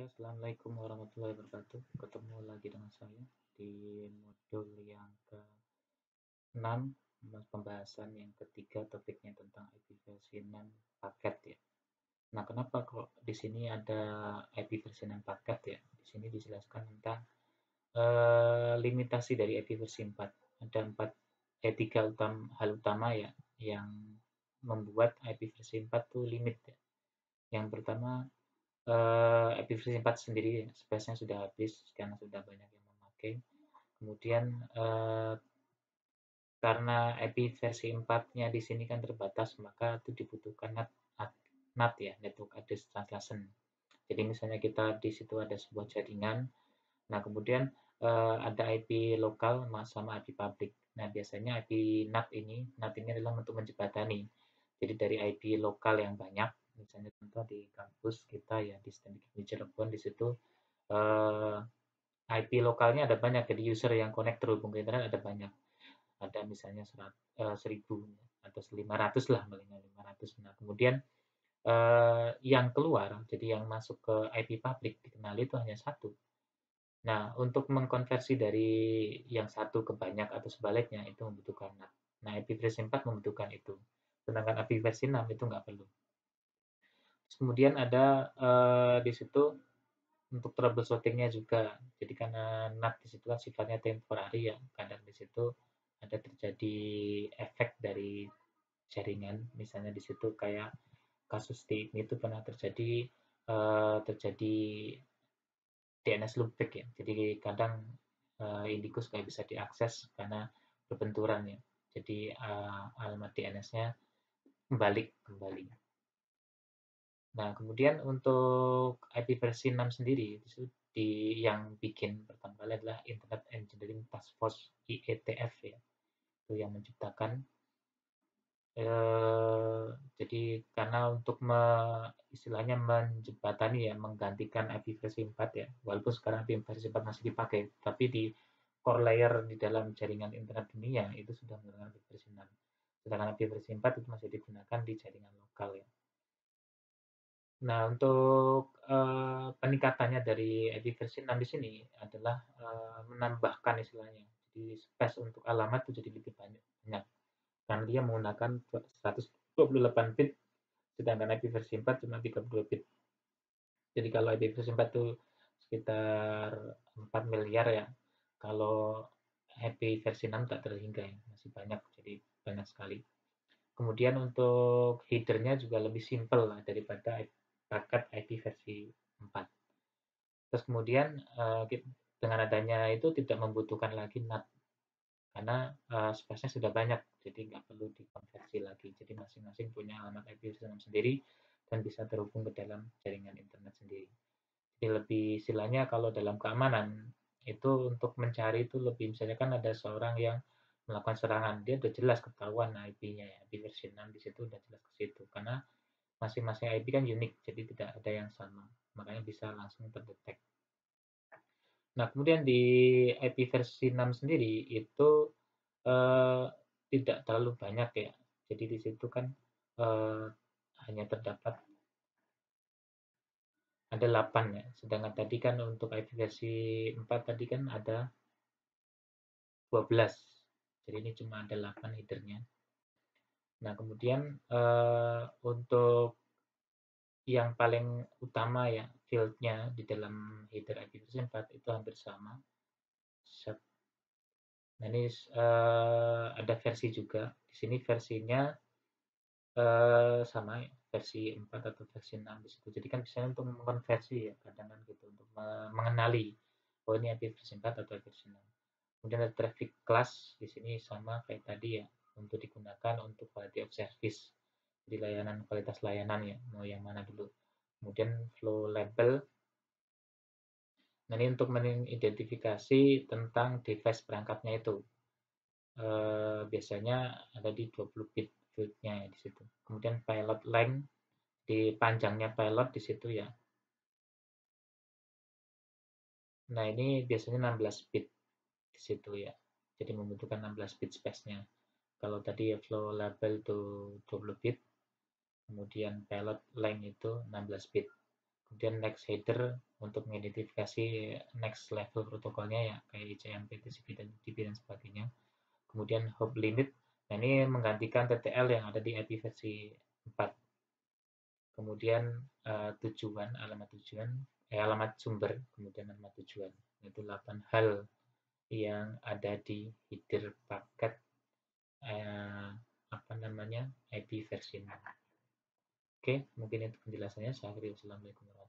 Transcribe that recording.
Oke, assalamualaikum warahmatullahi wabarakatuh. Ketemu lagi dengan saya di modul yang ke-6, pembahasan yang ketiga, topiknya tentang IP versi 6 paket ya. Nah, kenapa kok di sini ada IP versi 6 paket ya? Di sini dijelaskan tentang limitasi dari IP versi 4. Ada tiga hal utama ya yang membuat IP versi 4 tuh limit ya. Yang pertama, versi 4 sendiri space-nya sudah habis karena sudah banyak yang memakai. Kemudian karena IP versi 4-nya di sini kan terbatas, maka itu dibutuhkan NAT ya, Network Address Translation. Jadi misalnya kita di situ ada sebuah jaringan, nah kemudian ada IP lokal sama IP public. Nah biasanya IP NAT ini adalah untuk menjembatani. Jadi dari IP lokal yang banyak, misalnya contoh di kampus kita ya di Stanford di Cirebon, di situ IP lokalnya ada banyak, jadi user yang connect terhubung ke internet ada banyak. Ada misalnya 1000 atau 500 lah, paling 500. Nah, kemudian yang keluar, jadi yang masuk ke IP public dikenali itu hanya satu. Nah, untuk mengkonversi dari yang satu ke banyak atau sebaliknya itu membutuhkan NAT. Nah, IP versi 4 membutuhkan itu. Sedangkan IP versi 6 itu nggak perlu. Terus kemudian ada di situ untuk troubleshooting-nya juga. Jadi karena NAT di situ kan sifatnya temporary ya, kadang di situ ada terjadi efek dari jaringan. Misalnya di situ kayak kasus di ini itu pernah terjadi terjadi DNS loopback ya. Jadi kadang Indicus nggak bisa diakses karena berbenturan ya. Jadi alamat DNS-nya kembali. Nah, kemudian untuk IP versi 6 sendiri itu yang bikin pertama kali adalah Internet Engineering Task Force IETF ya. Itu yang menciptakan jadi karena untuk istilahnya menjembatani ya, menggantikan IP versi 4 ya. Walaupun sekarang IP versi 4 masih dipakai, tapi di core layer di dalam jaringan internet dunia itu sudah menggunakan IP versi 6. Sedangkan IP versi 4 itu masih digunakan di jaringan lokal ya. Nah, untuk peningkatannya dari IP versi 6 di sini adalah menambahkan istilahnya. Jadi space untuk alamat itu jadi lebih banyak. Karena dia menggunakan 128 bit, sedangkan IP versi 4 cuma 32 bit. Jadi kalau IP versi 4 itu sekitar 4 miliar ya. Kalau IP versi 6 tak terhingga ya, masih banyak, jadi banyak sekali. Kemudian untuk header-nya juga lebih simple lah daripada paket IP versi 4. Terus kemudian dengan adanya itu tidak membutuhkan lagi NAT karena space-nya sudah banyak, jadi nggak perlu dikonversi lagi. Jadi masing-masing punya alamat IP sendiri dan bisa terhubung ke dalam jaringan internet sendiri. Jadi lebih istilahnya kalau dalam keamanan itu untuk mencari itu lebih, misalnya kan ada seorang yang melakukan serangan, dia udah jelas ketahuan IP-nya ya, IP versi 6 di situ udah jelas ke situ karena masing-masing IP kan unik, jadi tidak ada yang sama, makanya bisa langsung terdetek. Nah, kemudian di IP versi 6 sendiri itu tidak terlalu banyak ya. Jadi di situ kan hanya terdapat ada 8 ya. Sedangkan tadi kan untuk IP versi 4 tadi kan ada 12. Jadi ini cuma ada 8 headernya. Nah, kemudian untuk yang paling utama ya, fieldnya di dalam header IP versi 4 itu hampir sama. Nah, ini ada versi juga. Di sini versinya sama versi 4 atau versi 6 di situ. Jadi kan biasanya untuk mengkonversi ya, kadang kan gitu untuk mengenali oh ini IP versi 4 atau versi 6. Kemudian ada traffic class di sini sama kayak tadi ya, untuk digunakan untuk quality of service. Jadi layanan, kualitas layanan ya, mau yang mana dulu. Kemudian flow label. Nah, ini untuk mengidentifikasi tentang device perangkatnya itu. Biasanya ada di 20 bit fieldnya ya di situ. Kemudian payload length, di panjangnya payload di situ ya. Nah, ini biasanya 16 bit di situ ya. Jadi membutuhkan 16 bit space-nya. Kalau tadi ya flow label itu 20 bit, kemudian payload length itu 16 bit. Kemudian next header untuk mengidentifikasi next level protokolnya ya kayak ICMP, TCP, dan UDP dan sebagainya. Kemudian hop limit, nah ini menggantikan TTL yang ada di IP versi 4. Kemudian tujuan, alamat sumber, kemudian alamat tujuan. Itu 8 hal yang ada di header paket IP versi 6. Oke, mungkin itu penjelasannya. Saya akhiri. Wassalamualaikum warahmatullahi wabarakatuh.